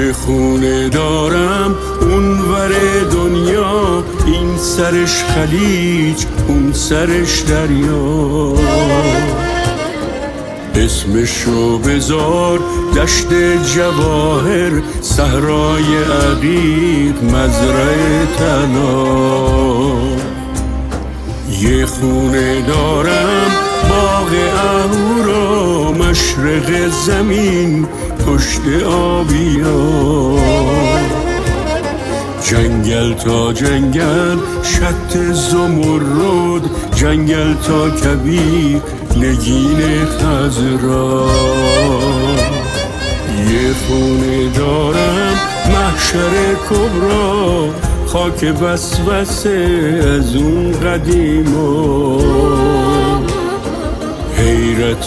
یه خونه دارم اونور دنیا، این سرش خلیج اون سرش دریا. اسمشو بذار دشت جواهر، صحرای عقیق مزرعه طلا. یه خونه دارم باغ اهورا، مشرق زمین پشت آبیا. جنگل تا جنگل شط زمرد، جنگل تا کبیر نگین خضرا. یه خونه دارم محشر کبرا، خاک وسوسه از اون قدیما. حیرت